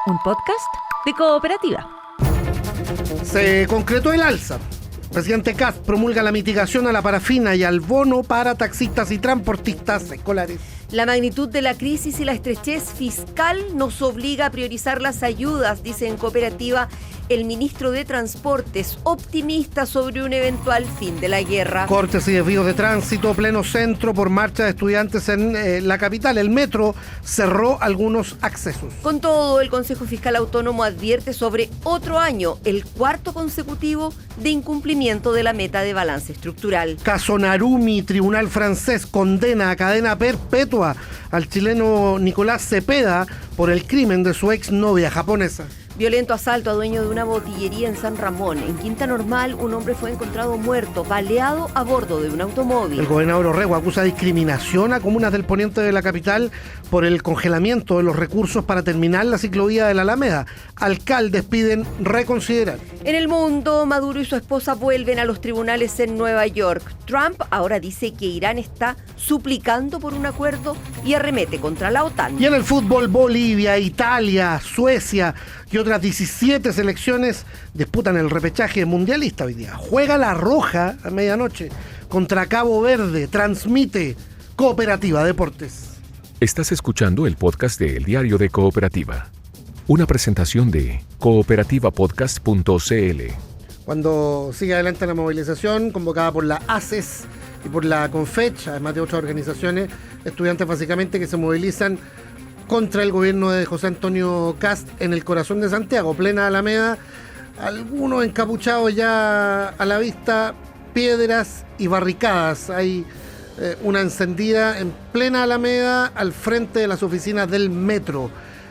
un podcast de Cooperativa. Se concretó el alza. Presidente Kast promulga la mitigación a la parafina y al bono para taxistas y transportistas escolares. La magnitud de la crisis y la estrechez fiscal nos obliga a priorizar las ayudas, dice en Cooperativa el ministro de Transportes, optimista sobre un eventual fin de la guerra. Cortes y desvíos de tránsito, pleno centro por marcha de estudiantes en la capital. El metro cerró algunos accesos. Con todo, el Consejo Fiscal Autónomo advierte sobre otro año, el cuarto consecutivo, de incumplimiento de la meta de balance estructural. Caso Narumi, tribunal francés condena a cadena perpetua al chileno Nicolás Cepeda por el crimen de su exnovia japonesa. Violento asalto a dueño de una botillería en San Ramón. En Quinta Normal, un hombre fue encontrado muerto, baleado a bordo de un automóvil. El gobernador Orrego acusa discriminación a comunas del poniente de la capital por el congelamiento de los recursos para terminar la ciclovía de la Alameda. Alcaldes piden reconsiderar. En el mundo, Maduro y su esposa vuelven a los tribunales en Nueva York. Trump ahora dice que Irán está suplicando por un acuerdo y arremete contra la OTAN. Y en el fútbol, Bolivia, Italia, Suecia y otras 17 selecciones disputan el repechaje mundialista hoy día. Juega La Roja a medianoche contra Cabo Verde. Transmite Cooperativa Deportes. Estás escuchando el podcast de El Diario de Cooperativa. Una presentación de cooperativapodcast.cl. Cuando sigue adelante la movilización convocada por la ACES y por la CONFECH, además de otras organizaciones, estudiantes básicamente que se movilizan contra el gobierno de José Antonio Kast en el corazón de Santiago, plena Alameda, algunos encapuchados ya a la vista, piedras y barricadas. Hay una encendida en plena Alameda al frente de las oficinas del metro.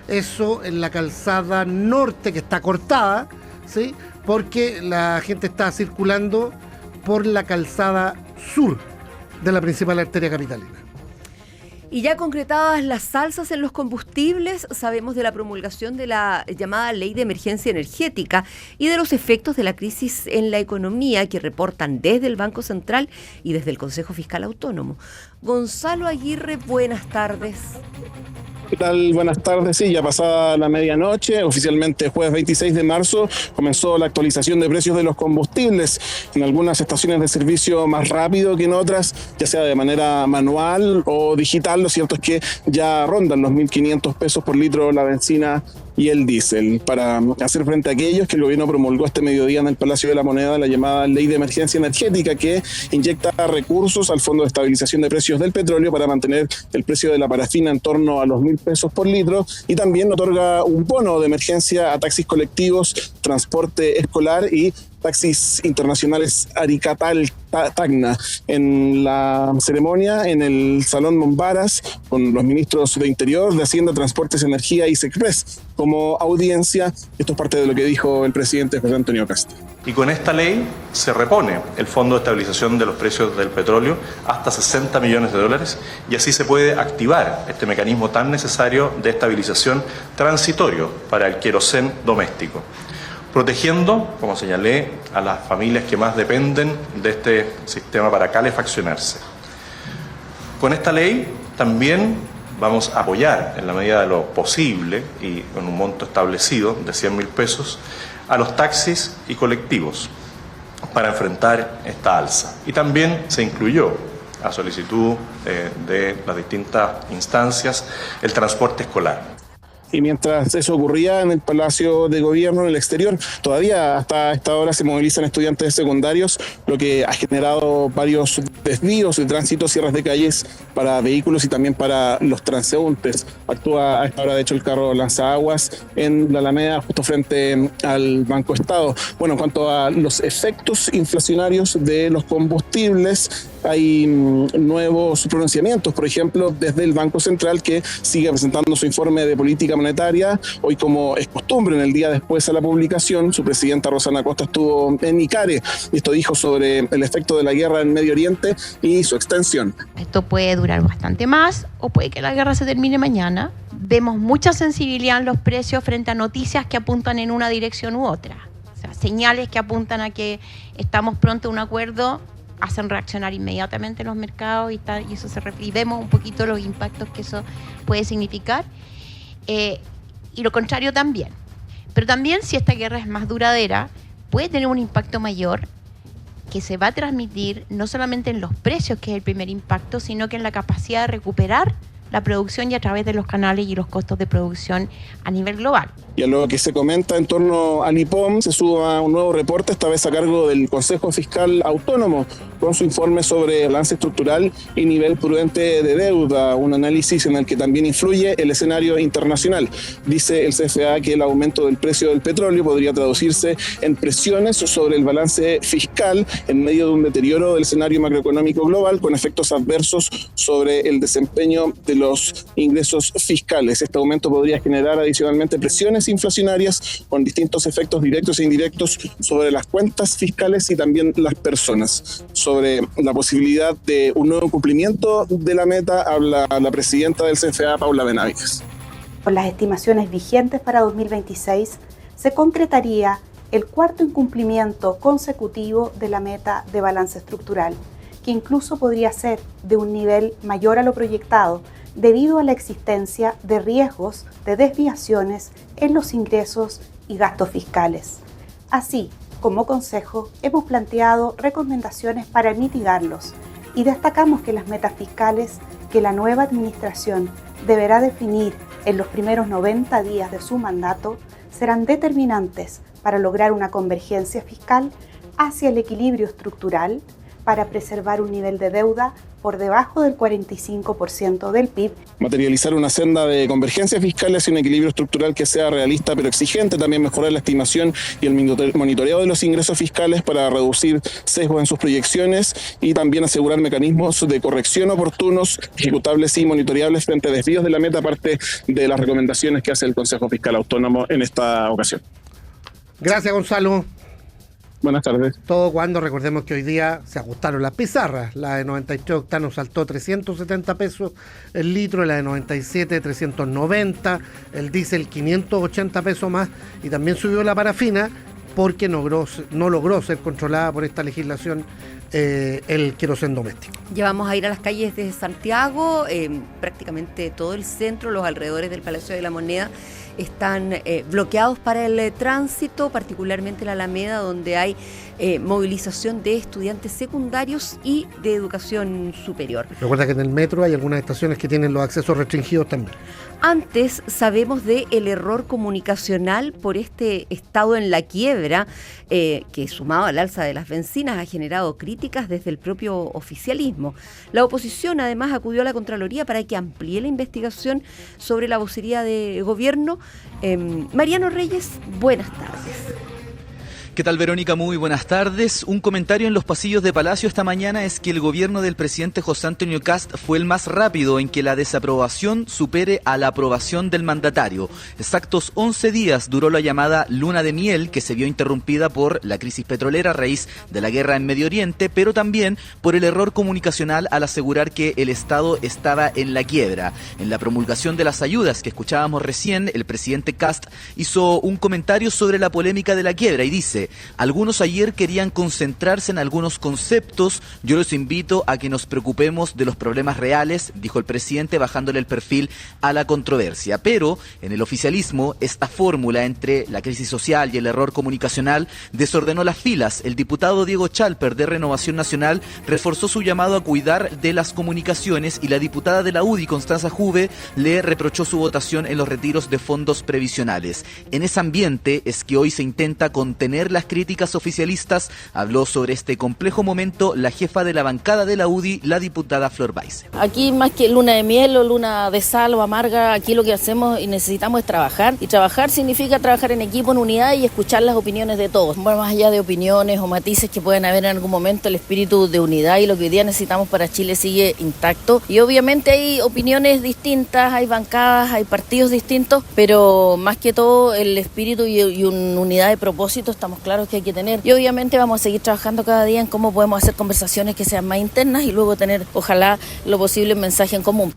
Eso en la calzada norte, que está cortada, ¿sí? Porque la gente está circulando por la calzada sur de la principal arteria capitalina. Y ya concretadas las alzas en los combustibles, sabemos de la promulgación de la llamada Ley de Emergencia Energética y de los efectos de la crisis en la economía que reportan desde el Banco Central y desde el Consejo Fiscal Autónomo. Gonzalo Aguirre, buenas tardes. ¿Qué tal? Buenas tardes. Sí, ya pasada la medianoche, oficialmente jueves 26 de marzo, comenzó la actualización de precios de los combustibles. En algunas estaciones de servicio más rápido que en otras, ya sea de manera manual o digital. Lo cierto es que ya rondan los 1.500 pesos por litro la benzina y el diésel. Para hacer frente a aquellos que el gobierno promulgó este mediodía en el Palacio de la Moneda, la llamada Ley de Emergencia Energética, que inyecta recursos al Fondo de Estabilización de Precios del Petróleo para mantener el precio de la parafina en torno a los 1.000 pesos por litro, y también otorga un bono de emergencia a taxis colectivos, transporte escolar y taxis internacionales Aricatal Tacna. En la ceremonia en el Salón Mombaras, con los ministros de Interior, de Hacienda, Transportes, Energía y Sexpress como audiencia, esto es parte de lo que dijo el presidente José Antonio Kast. Y con esta ley se repone el Fondo de Estabilización de los Precios del Petróleo hasta $60 millones, y así se puede activar este mecanismo tan necesario de estabilización transitorio para el querosén doméstico, protegiendo, como señalé, a las familias que más dependen de este sistema para calefaccionarse. Con esta ley también vamos a apoyar, en la medida de lo posible y con un monto establecido de 100.000 pesos, a los taxis y colectivos para enfrentar esta alza. Y también se incluyó, a solicitud de las distintas instancias, el transporte escolar. Y mientras eso ocurría en el Palacio de Gobierno, en el exterior, todavía hasta esta hora se movilizan estudiantes secundarios, lo que ha generado varios desvíos de tránsito, cierres de calles para vehículos y también para los transeúntes. Actúa a esta hora, de hecho, el carro lanzaguas en la Alameda, justo frente al Banco Estado. Bueno, en cuanto a los efectos inflacionarios de los combustibles, hay nuevos pronunciamientos, por ejemplo, desde el Banco Central, que sigue presentando su informe de política monetaria. Hoy, como es costumbre, en el día después a la publicación, su presidenta Rosana Costa estuvo en Icare y esto dijo sobre el efecto de la guerra en Medio Oriente y su extensión. Esto puede durar bastante más o puede que la guerra se termine mañana. Vemos mucha sensibilidad en los precios frente a noticias que apuntan en una dirección u otra. O sea, señales que apuntan a que estamos pronto a un acuerdo hacen reaccionar inmediatamente los mercados y eso y vemos un poquito los impactos que eso puede significar. y lo contrario también. Pero también, si esta guerra es más duradera, puede tener un impacto mayor que se va a transmitir no solamente en los precios, que es el primer impacto, sino que en la capacidad de recuperar la producción y a través de los canales y los costos de producción a nivel global. Y a lo que se comenta en torno al IPOM, se suba un nuevo reporte, esta vez a cargo del Consejo Fiscal Autónomo, con su informe sobre balance estructural y nivel prudente de deuda, un análisis en el que también influye el escenario internacional. Dice el CFA que el aumento del precio del petróleo podría traducirse en presiones sobre el balance fiscal en medio de un deterioro del escenario macroeconómico global, con efectos adversos sobre el desempeño de los ingresos fiscales. Este aumento podría generar adicionalmente presiones inflacionarias con distintos efectos directos e indirectos sobre las cuentas fiscales y también las personas. Sobre la posibilidad de un nuevo cumplimiento de la meta habla la presidenta del CFA, Paula Benavides. Con las estimaciones vigentes para 2026, se concretaría el cuarto incumplimiento consecutivo de la meta de balance estructural, que incluso podría ser de un nivel mayor a lo proyectado, debido a la existencia de riesgos de desviaciones en los ingresos y gastos fiscales. Así, como consejo, hemos planteado recomendaciones para mitigarlos y destacamos que las metas fiscales que la nueva administración deberá definir en los primeros 90 días de su mandato serán determinantes para lograr una convergencia fiscal hacia el equilibrio estructural, para preservar un nivel de deuda por debajo del 45% del PIB. Materializar una senda de convergencia fiscal hacia un equilibrio estructural que sea realista pero exigente, también mejorar la estimación y el monitoreo de los ingresos fiscales para reducir sesgos en sus proyecciones y también asegurar mecanismos de corrección oportunos, ejecutables y monitoreables frente a desvíos de la meta, parte de las recomendaciones que hace el Consejo Fiscal Autónomo en esta ocasión. Gracias, Gonzalo. Buenas tardes. Todo cuando recordemos que hoy día se ajustaron las pizarras. La de 93 octanos saltó 370 pesos el litro, la de 97 390, el diésel 580 pesos más, y también subió la parafina porque no logró ser controlada por esta legislación el queroseno doméstico. Ya vamos a ir a las calles de Santiago, prácticamente todo el centro, los alrededores del Palacio de la Moneda están bloqueados para el tránsito, particularmente la Alameda, donde hay movilización de estudiantes secundarios y de educación superior. Recuerda que en el metro hay algunas estaciones que tienen los accesos restringidos también. Antes sabemos del error comunicacional por este estado en la quiebra, que sumado al alza de las bencinas ha generado críticas desde el propio oficialismo. La oposición además acudió a la Contraloría para que amplíe la investigación sobre la vocería de gobierno. Mariano Reyes, buenas tardes. ¿Qué tal, Verónica? Muy buenas tardes. Un comentario en los pasillos de Palacio esta mañana es que el gobierno del presidente José Antonio Kast fue el más rápido en que la desaprobación supere a la aprobación del mandatario. Exactos 11 días duró la llamada luna de miel, que se vio interrumpida por la crisis petrolera a raíz de la guerra en Medio Oriente, pero también por el error comunicacional al asegurar que el Estado estaba en la quiebra. En la promulgación de las ayudas que escuchábamos recién, el presidente Kast hizo un comentario sobre la polémica de la quiebra y dice: algunos ayer querían concentrarse en algunos conceptos, yo los invito a que nos preocupemos de los problemas reales, dijo el presidente, bajándole el perfil a la controversia. Pero en el oficialismo, esta fórmula entre la crisis social y el error comunicacional desordenó las filas. El diputado Diego Chalper, de Renovación Nacional, reforzó su llamado a cuidar de las comunicaciones, y la diputada de la UDI, Constanza Juve, le reprochó su votación en los retiros de fondos previsionales. En ese ambiente es que hoy se intenta contener las críticas oficialistas. Habló sobre este complejo momento la jefa de la bancada de la UDI, la diputada Flor Baize. Aquí, más que luna de miel o luna de sal o amarga, aquí lo que hacemos y necesitamos es trabajar, y trabajar significa trabajar en equipo, en unidad, y escuchar las opiniones de todos. Bueno, más allá de opiniones o matices que pueden haber en algún momento, el espíritu de unidad y lo que hoy día necesitamos para Chile sigue intacto, y obviamente hay opiniones distintas, hay bancadas, hay partidos distintos, pero más que todo el espíritu y una unidad de propósito estamos claros que hay que tener. Y obviamente vamos a seguir trabajando cada día en cómo podemos hacer conversaciones que sean más internas y luego tener, ojalá, lo posible un mensaje en común.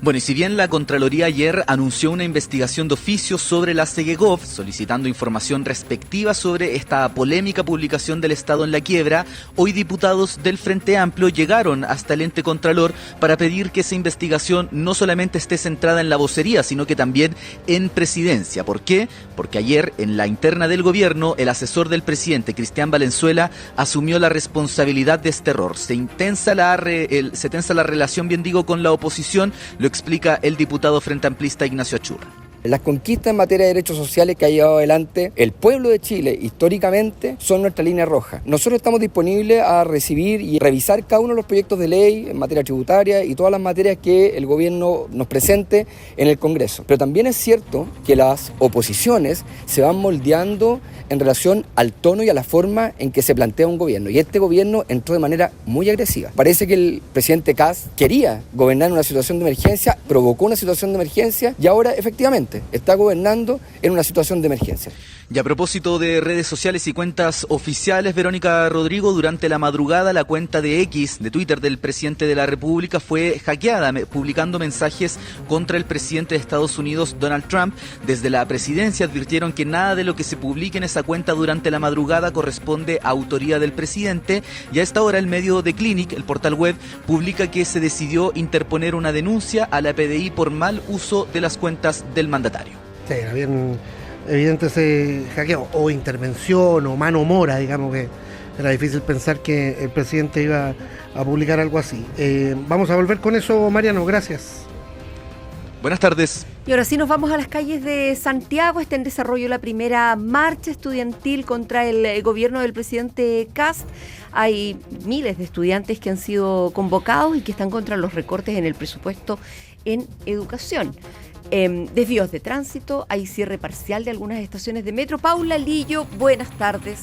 Bueno, y si bien la Contraloría ayer anunció una investigación de oficio sobre la Segegov, solicitando información respectiva sobre esta polémica publicación del Estado en la quiebra, hoy diputados del Frente Amplio llegaron hasta el ente Contralor para pedir que esa investigación no solamente esté centrada en la vocería, sino que también en presidencia. ¿Por qué? Porque ayer, en la interna del gobierno, el asesor del presidente, Cristian Valenzuela, asumió la responsabilidad de este error. Se tensa la relación, bien digo, con la oposición, lo explica el diputado frente amplista Ignacio Achurra. Las conquistas en materia de derechos sociales que ha llevado adelante el pueblo de Chile históricamente son nuestra línea roja. Nosotros estamos disponibles a recibir y revisar cada uno de los proyectos de ley en materia tributaria y todas las materias que el gobierno nos presente en el Congreso. Pero también es cierto que las oposiciones se van moldeando en relación al tono y a la forma en que se plantea un gobierno. Y este gobierno entró de manera muy agresiva. Parece que el presidente Kast quería gobernar en una situación de emergencia, provocó una situación de emergencia y ahora efectivamente está gobernando en una situación de emergencia. Y a propósito de redes sociales y cuentas oficiales, Verónica Rodrigo, durante la madrugada la cuenta de X, de Twitter, del presidente de la República fue hackeada, publicando mensajes contra el presidente de Estados Unidos, Donald Trump. Desde la presidencia advirtieron que nada de lo que se publique en esa cuenta durante la madrugada corresponde a autoría del presidente, y a esta hora el medio The Clinic, el portal web, publica que se decidió interponer una denuncia a la PDI por mal uso de las cuentas del mandatario. Sí, era bien evidente ese hackeo, o intervención, o mano mora, digamos, que era difícil pensar que el presidente iba a publicar algo así. Vamos a volver con eso, Mariano, gracias. Buenas tardes. Y ahora sí nos vamos a las calles de Santiago. Está en desarrollo la primera marcha estudiantil contra el gobierno del presidente Kast. Hay miles de estudiantes que han sido convocados y que están contra los recortes en el presupuesto en educación. Desvíos de tránsito, hay cierre parcial de algunas estaciones de metro. Paula Lillo, buenas tardes.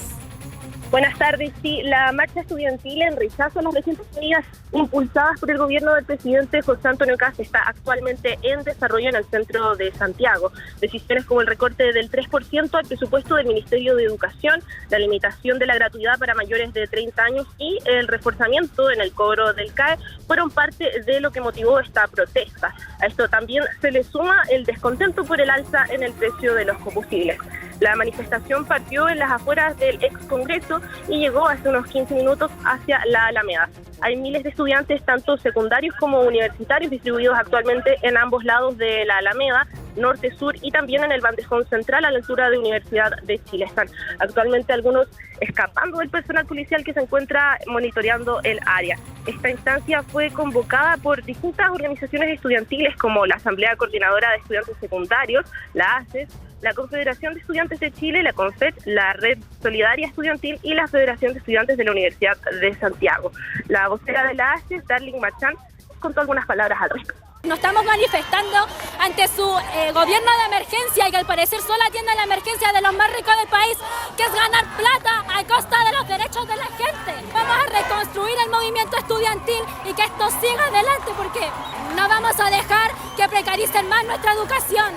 Buenas tardes. Sí, la marcha estudiantil en rechazo a las recientes medidas impulsadas por el gobierno del presidente José Antonio Kast está actualmente en desarrollo en el centro de Santiago. Decisiones como el recorte del 3% al presupuesto del Ministerio de Educación, la limitación de la gratuidad para mayores de 30 años y el reforzamiento en el cobro del CAE fueron parte de lo que motivó esta protesta. A esto también se le suma el descontento por el alza en el precio de los combustibles. La manifestación partió en las afueras del ex Congreso y llegó hace unos 15 minutos hacia la Alameda. Hay miles de estudiantes, tanto secundarios como universitarios, distribuidos actualmente en ambos lados de la Alameda, norte, sur y también en el bandejón central a la altura de Universidad de Chile. Están actualmente algunos escapando del personal policial que se encuentra monitoreando el área. Esta instancia fue convocada por distintas organizaciones estudiantiles como la Asamblea Coordinadora de Estudiantes Secundarios, la ACES, la Confederación de Estudiantes de Chile, la CONFET, la Red Solidaria Estudiantil y la Federación de Estudiantes de la Universidad de Santiago. La vocera de la ACES, Darling Marchand, contó algunas palabras al respecto. Nos estamos manifestando ante su gobierno de emergencia y que al parecer solo atiende la emergencia de los más ricos del país, que es ganar plata a costa de los derechos de la gente. Vamos a reconstruir el movimiento estudiantil y que esto siga adelante porque no vamos a dejar que precaricen más nuestra educación,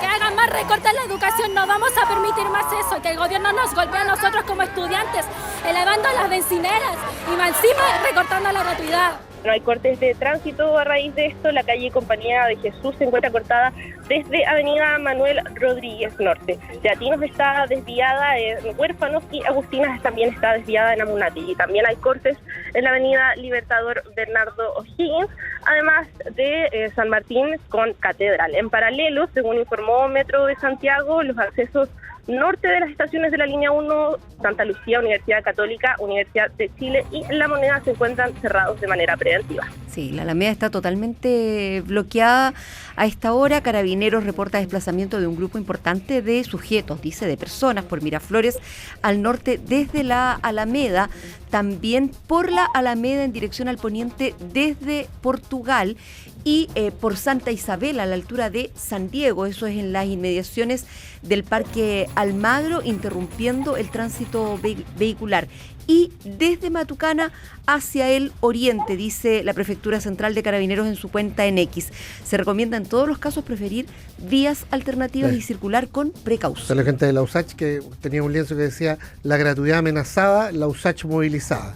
que hagan más recortes en la educación. No vamos a permitir más eso, que el gobierno nos golpee a nosotros como estudiantes, elevando las bencineras y más encima recortando la gratuidad. No hay cortes de tránsito a raíz de esto. La calle Compañía de Jesús se encuentra cortada desde Avenida Manuel Rodríguez Norte. Teatinos está desviada en Huérfanos y Agustinas también está desviada en Amunati. Y también hay cortes en la Avenida Libertador Bernardo O'Higgins, además de San Martín con Catedral. En paralelo, según informó Metro de Santiago, los accesos norte de las estaciones de la línea 1, Santa Lucía, Universidad Católica, Universidad de Chile y La Moneda se encuentran cerrados de manera preventiva. Sí, la Alameda está totalmente bloqueada a esta hora. Carabineros reporta desplazamiento de un grupo importante de sujetos, dice, de personas por Miraflores al norte desde la Alameda, también por la Alameda en dirección al poniente desde Portugal y por Santa Isabel a la altura de San Diego, eso es en las inmediaciones del Parque Almagro, interrumpiendo el tránsito vehicular. Y desde Matucana hacia el oriente, dice la Prefectura Central de Carabineros en su cuenta en X. Se recomienda en todos los casos preferir vías alternativas y circular con precaución. La gente de la USACH que tenía un lienzo que decía la gratuidad amenazada, la USACH movilizada.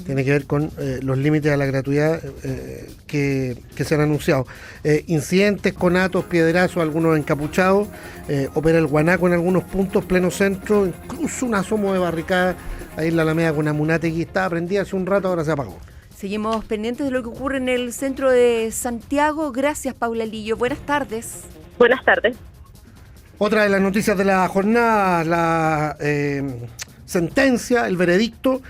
Tiene que ver con los límites a la gratuidad que se han anunciado. Incidentes, conatos, piedrazos, algunos encapuchados, opera el guanaco en algunos puntos, pleno centro, incluso un asomo de barricada ahí en la Alameda con Amunátegui, estaba prendida hace un rato, ahora se apagó. Seguimos pendientes de lo que ocurre en el centro de Santiago. Gracias, Paula Lillo. Buenas tardes. Buenas tardes. Otra de las noticias de la jornada, la sentencia, el veredicto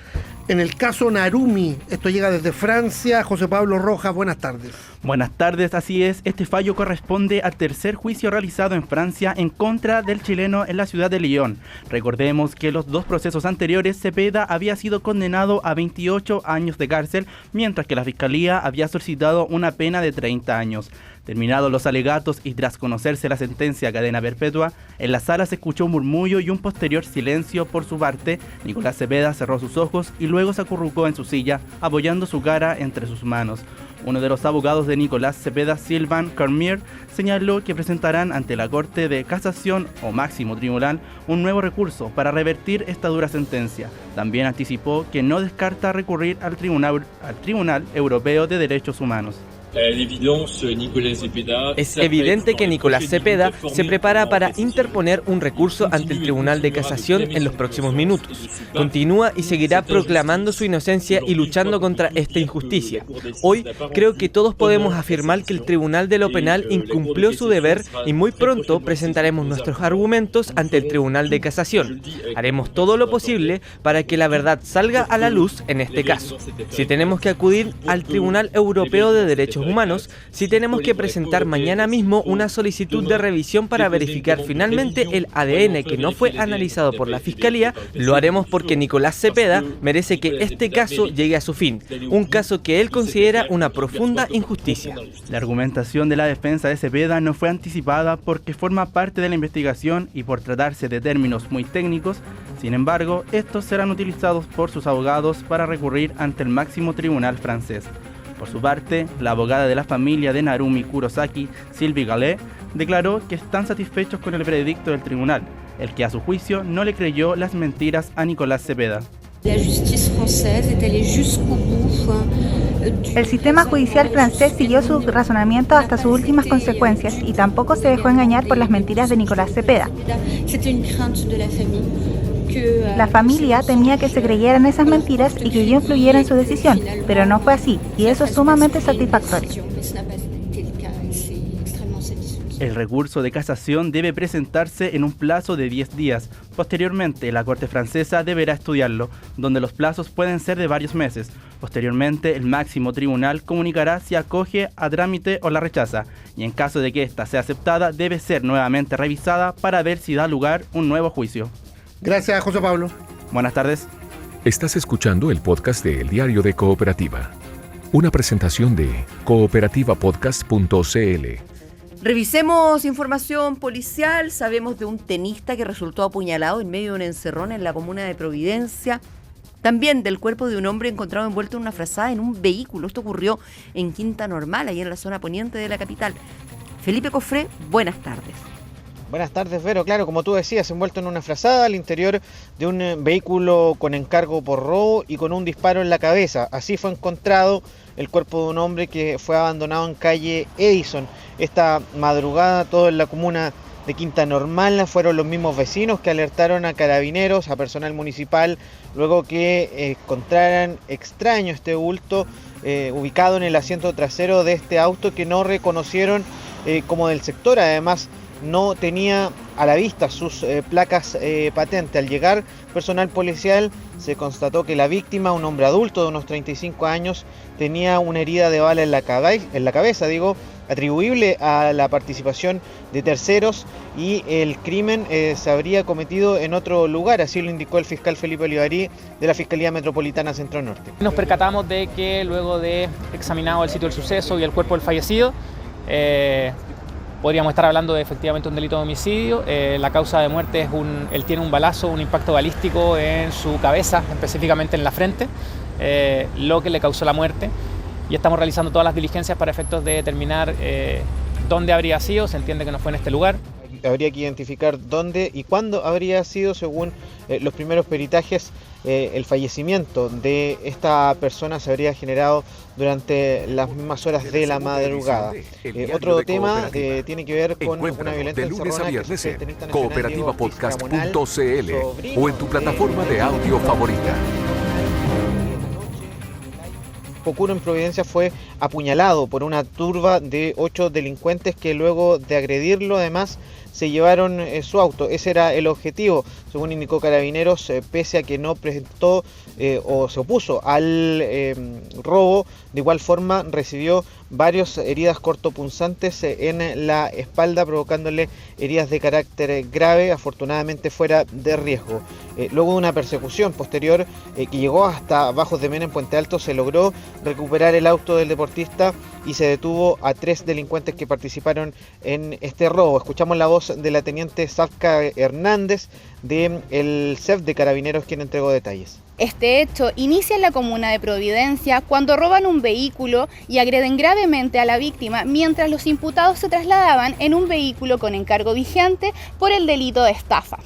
en el caso Narumi. Esto llega desde Francia. José Pablo Rojas, buenas tardes. Buenas tardes, así es. Este fallo corresponde al tercer juicio realizado en Francia en contra del chileno en la ciudad de Lyon. Recordemos que los dos procesos anteriores, Cepeda había sido condenado a 28 años de cárcel, mientras que la Fiscalía había solicitado una pena de 30 años. Terminados los alegatos y tras conocerse la sentencia a cadena perpetua, en la sala se escuchó un murmullo y un posterior silencio por su parte. Nicolás Cepeda cerró sus ojos y luego se acurrucó en su silla, apoyando su cara entre sus manos. Uno de los abogados de Nicolás Cepeda, Sylvain Cormier, señaló que presentarán ante la Corte de Casación o Máximo Tribunal un nuevo recurso para revertir esta dura sentencia. También anticipó que no descarta recurrir al Tribunal Europeo de Derechos Humanos. Es evidente que Nicolás Cepeda se prepara para interponer un recurso ante el Tribunal de Casación en los próximos minutos. Continúa y seguirá proclamando su inocencia y luchando contra esta injusticia. Hoy creo que todos podemos afirmar que el Tribunal de lo Penal incumplió su deber y muy pronto presentaremos nuestros argumentos ante el Tribunal de Casación. Haremos todo lo posible para que la verdad salga a la luz en este caso. Si tenemos que acudir al Tribunal Europeo de Derechos Humanos, si tenemos que presentar mañana mismo una solicitud de revisión para verificar finalmente el ADN que no fue analizado por la Fiscalía, lo haremos porque Nicolás Cepeda merece que este caso llegue a su fin, un caso que él considera una profunda injusticia. La argumentación de la defensa de Cepeda no fue anticipada porque forma parte de la investigación y por tratarse de términos muy técnicos. Sin embargo, estos serán utilizados por sus abogados para recurrir ante el máximo tribunal francés. Por su parte, la abogada de la familia de Narumi Kurosaki, Sylvie Gallet, declaró que están satisfechos con el veredicto del tribunal, el que a su juicio no le creyó las mentiras a Nicolás Cepeda. El sistema judicial francés siguió su razonamiento hasta sus últimas consecuencias y tampoco se dejó engañar por las mentiras de Nicolás Cepeda. La familia temía que se creyeran esas mentiras y que ello influyera en su decisión, pero no fue así, y eso es sumamente satisfactorio. El recurso de casación debe presentarse en un plazo de 10 días. Posteriormente, la Corte francesa deberá estudiarlo, donde los plazos pueden ser de varios meses. Posteriormente, el máximo tribunal comunicará si acoge a trámite o la rechaza, y en caso de que ésta sea aceptada, debe ser nuevamente revisada para ver si da lugar un nuevo juicio. Gracias, José Pablo. Buenas tardes. Estás escuchando el podcast de El Diario de Cooperativa. Una presentación de cooperativapodcast.cl. Revisemos información policial. Sabemos de un tenista que resultó apuñalado en medio de un encerrón en la comuna de Providencia. También del cuerpo de un hombre encontrado envuelto en una frazada en un vehículo. Esto ocurrió en Quinta Normal, ahí en la zona poniente de la capital. Felipe Cofré, buenas tardes. Buenas tardes, Vero. Claro, como tú decías, envuelto en una frazada al interior de un vehículo con encargo por robo y con un disparo en la cabeza. Así fue encontrado el cuerpo de un hombre que fue abandonado en calle Edison. Esta madrugada, todo en la comuna de Quinta Normal, fueron los mismos vecinos que alertaron a carabineros, a personal municipal, luego que encontraran extraño este bulto ubicado en el asiento trasero de este auto que no reconocieron como del sector. Además, no tenía a la vista sus placas patentes. Al llegar personal policial se constató que la víctima, un hombre adulto de unos 35 años, tenía una herida de bala en la cabeza, atribuible a la participación de terceros, y el crimen se habría cometido en otro lugar, así lo indicó el fiscal Felipe Olivarí de la Fiscalía Metropolitana Centro Norte. Nos percatamos de que luego de examinado el sitio del suceso y el cuerpo del fallecido, podríamos estar hablando de efectivamente un delito de homicidio. La causa de muerte es él tiene un balazo, un impacto balístico en su cabeza, específicamente en la frente, lo que le causó la muerte. Y estamos realizando todas las diligencias para efectos de determinar dónde habría sido. Se entiende que no fue en este lugar. Habría que identificar dónde y cuándo habría sido, según los primeros peritajes. El fallecimiento de esta persona se habría generado durante las mismas horas de la madrugada. Otro tema tiene que ver con una violencia de lunes a encerrona viernes que en cooperativapodcast.cl o en tu plataforma de audio favorita. Pocuro en Providencia fue apuñalado por una turba de 8 delincuentes que luego de agredirlo además se llevaron su auto. Ese era el objetivo, según indicó Carabineros, pese a que no presentó o se opuso al robo. De igual forma recibió varias heridas cortopunzantes en la espalda, provocándole heridas de carácter grave, afortunadamente fuera de riesgo. Luego de una persecución posterior que llegó hasta Bajos de Mena en Puente Alto, se logró recuperar el auto del deportista y se detuvo a 3 delincuentes que participaron en este robo. Escuchamos la voz de la teniente Safka Hernández del CEF de Carabineros, quien entregó detalles. Este hecho inicia en la comuna de Providencia cuando roban un vehículo y agreden gravemente a la víctima mientras los imputados se trasladaban en un vehículo con encargo vigente por el delito de estafa.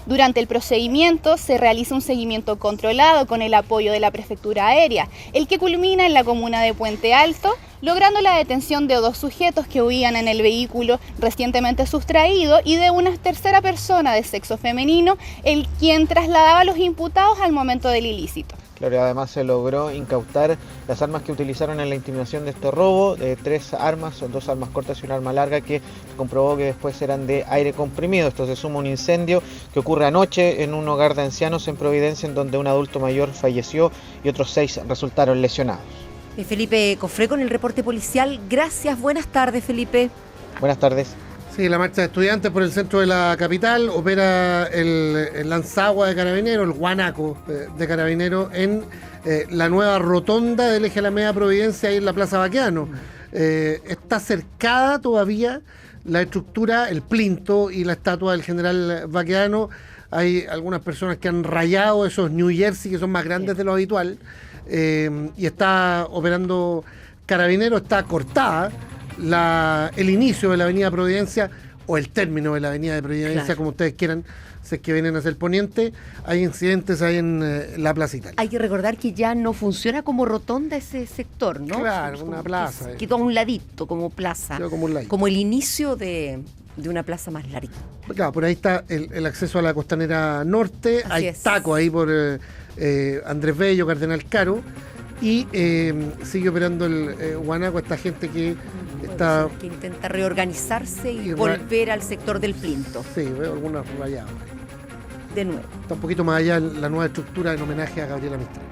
Durante el procedimiento se realiza un seguimiento controlado con el apoyo de la Prefectura Aérea, el que culmina en la comuna de Puente Alto, logrando la detención de 2 sujetos que huían en el vehículo recientemente sustraído y de una tercera persona de sexo femenino, el quien trasladaba a los imputados al momento del ilícito. Claro, además se logró incautar las armas que utilizaron en la intimidación de este robo, 3 armas, 2 armas cortas y una arma larga, que se comprobó que después eran de aire comprimido. Esto se suma a un incendio que ocurre anoche en un hogar de ancianos en Providencia, en donde un adulto mayor falleció y otros 6 resultaron lesionados. Felipe Cofré con el reporte policial. Gracias, buenas tardes, Felipe. Buenas tardes. Sí, la marcha de estudiantes por el centro de la capital. Opera el lanzagua de Carabineros, el guanaco de Carabineros, en la nueva rotonda del eje Alameda Providencia, ahí en la Plaza Baqueano. Está cercada todavía la estructura, el plinto y la estatua del general Baqueano. Hay algunas personas que han rayado esos New Jersey que son más grandes de lo habitual, y está operando Carabineros. Está cortada el inicio de la avenida Providencia o el término de la avenida de Providencia, claro, como ustedes quieran, si es que vienen hacia el poniente. Hay incidentes ahí en la Plaza Italia. Hay que recordar que ya no funciona como rotonda ese sector, ¿no? Claro, una plaza. Quedó a un ladito, como plaza, como el inicio de una plaza más larga. Claro, por ahí está el acceso a la Costanera Norte. Así hay es. taco ahí por Andrés Bello, Cardenal Caro, y sigue operando el guanaco, esta gente que que intenta reorganizarse y volver al sector del plinto. Sí, veo algunos rayados. De nuevo. Está un poquito más allá la nueva estructura en homenaje a Gabriela Mistral.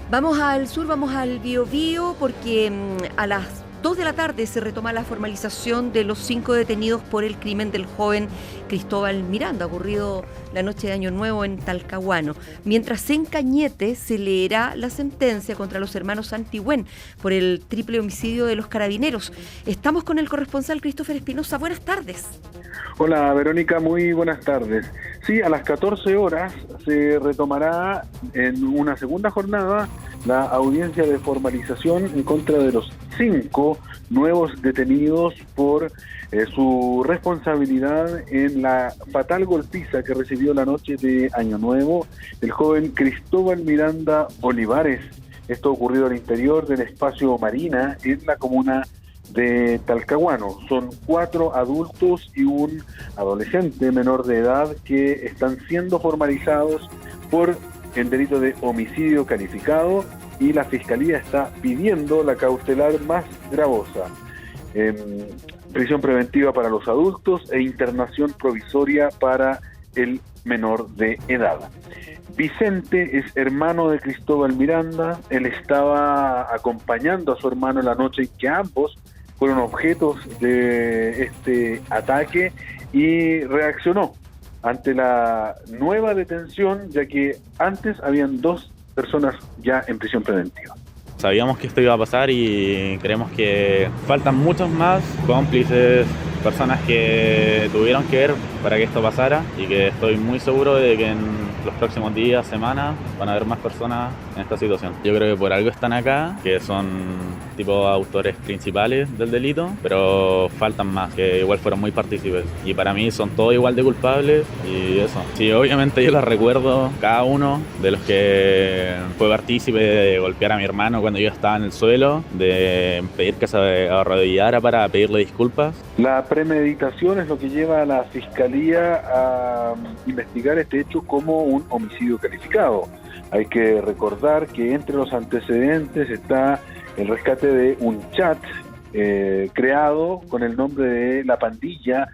Vamos al sur, vamos al Biobío, porque a las 2 de la tarde se retoma la formalización de los 5 detenidos por el crimen del joven Cristóbal Miranda, ocurrido la noche de Año Nuevo en Talcahuano. Mientras en Cañete se leerá la sentencia contra los hermanos Santigüén por el triple homicidio de los Carabineros. Estamos con el corresponsal Christopher Espinosa. Buenas tardes. Hola Verónica, muy buenas tardes. Sí, a las 14 horas se retomará en una segunda jornada la audiencia de formalización en contra de los 5 nuevos detenidos por su responsabilidad en la fatal golpiza que recibió la noche de Año Nuevo el joven Cristóbal Miranda Olivares. Esto ocurrió al interior del espacio Marina en la comuna de Talcahuano. Son 4 adultos y un adolescente menor de edad que están siendo formalizados por el delito de homicidio calificado, y la Fiscalía está pidiendo la cautelar más gravosa. prisión preventiva para los adultos e internación provisoria para el menor de edad. Vicente es hermano de Cristóbal Miranda. Él estaba acompañando a su hermano en la noche en que ambos fueron objetos de este ataque y reaccionó ante la nueva detención, ya que antes habían 2 personas ya en prisión preventiva. Sabíamos que esto iba a pasar y creemos que faltan muchos más cómplices, personas que tuvieron que ver para que esto pasara, y que estoy muy seguro de que en los próximos días, semanas, van a haber más personas en esta situación. Yo creo que por algo están acá, que son tipo autores principales del delito, pero faltan más, que igual fueron muy partícipes. Y para mí son todos igual de culpables y eso. Sí, obviamente yo les recuerdo cada uno de los que fue partícipe de golpear a mi hermano cuando yo estaba en el suelo, de pedir que se arrodillara para pedirle disculpas. La premeditación es lo que lleva a la Fiscalía a investigar este hecho como un homicidio calificado. Hay que recordar que entre los antecedentes está el rescate de un chat creado con el nombre de la pandilla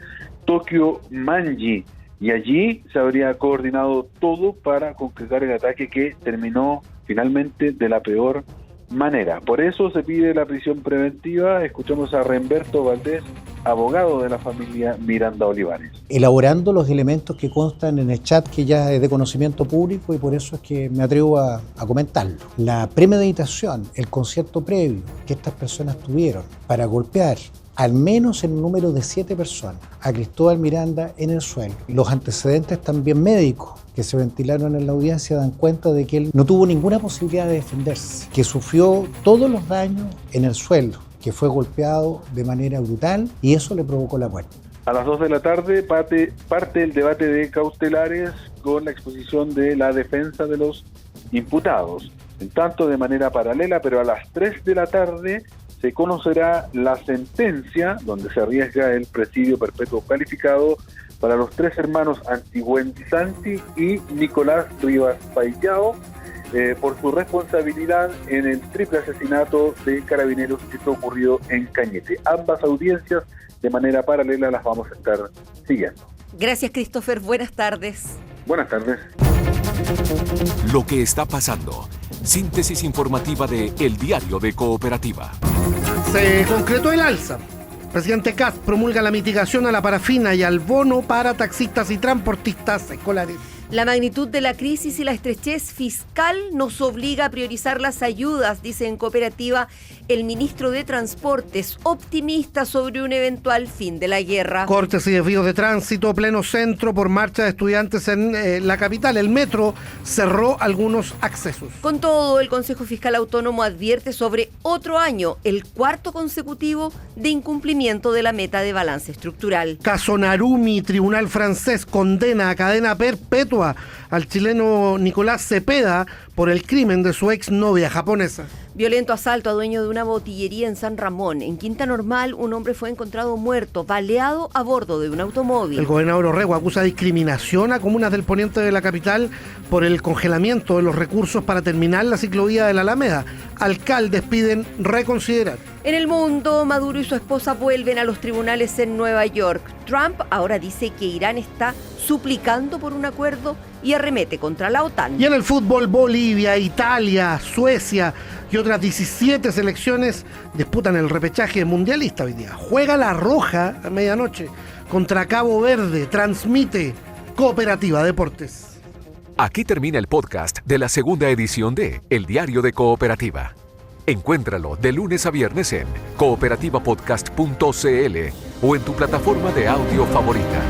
Tokyo Manji, y allí se habría coordinado todo para concretar el ataque que terminó finalmente de la peor manera. Por eso se pide la prisión preventiva. Escuchamos a Remberto Valdés, abogado de la familia Miranda Olivares. Elaborando los elementos que constan en el chat, que ya es de conocimiento público, y por eso es que me atrevo a comentarlo. La premeditación, el concierto previo que estas personas tuvieron para golpear al menos el número de 7 personas a Cristóbal Miranda en el suelo. Los antecedentes también médicos que se ventilaron en la audiencia dan cuenta de que él no tuvo ninguna posibilidad de defenderse, que sufrió todos los daños en el suelo, que fue golpeado de manera brutal y eso le provocó la muerte. A las 2 de la tarde parte el debate de cautelares con la exposición de la defensa de los imputados. En tanto, de manera paralela, pero a las 3 de la tarde se conocerá la sentencia donde se arriesga el presidio perpetuo calificado para los 3 hermanos Antigüen Santi y Nicolás Rivas Payao por su responsabilidad en el triple asesinato de carabineros que esto ocurrido en Cañete. Ambas audiencias de manera paralela las vamos a estar siguiendo. Gracias, Christopher. Buenas tardes. Buenas tardes. Lo que está pasando. Síntesis informativa de El Diario de Cooperativa. Se concretó el alza. Presidente Kast promulga la mitigación a la parafina y al bono para taxistas y transportistas escolares. La magnitud de la crisis y la estrechez fiscal nos obliga a priorizar las ayudas, dice en Cooperativa el ministro de Transportes, optimista sobre un eventual fin de la guerra. Cortes y desvíos de tránsito, pleno centro por marcha de estudiantes en la capital. El metro cerró algunos accesos. Con todo, el Consejo Fiscal Autónomo advierte sobre otro año, el 4º consecutivo, de incumplimiento de la meta de balance estructural. Caso Narumi, tribunal francés condena a cadena perpetua al chileno Nicolás Cepeda por el crimen de su exnovia japonesa. Violento asalto a dueño de una botillería en San Ramón. En Quinta Normal, un hombre fue encontrado muerto, baleado a bordo de un automóvil. El gobernador Orrego acusa discriminación a comunas del poniente de la capital por el congelamiento de los recursos para terminar la ciclovía de la Alameda. Alcaldes piden reconsiderar. En el mundo, Maduro y su esposa vuelven a los tribunales en Nueva York. Trump ahora dice que Irán está suplicando por un acuerdo y arremete contra la OTAN. Y en el fútbol, Bolivia, Italia, Suecia y otras 17 selecciones disputan el repechaje mundialista hoy día. Juega La Roja a medianoche contra Cabo Verde. Transmite Cooperativa Deportes. Aquí termina el podcast de la segunda edición de El Diario de Cooperativa. Encuéntralo de lunes a viernes en cooperativapodcast.cl o en tu plataforma de audio favorita.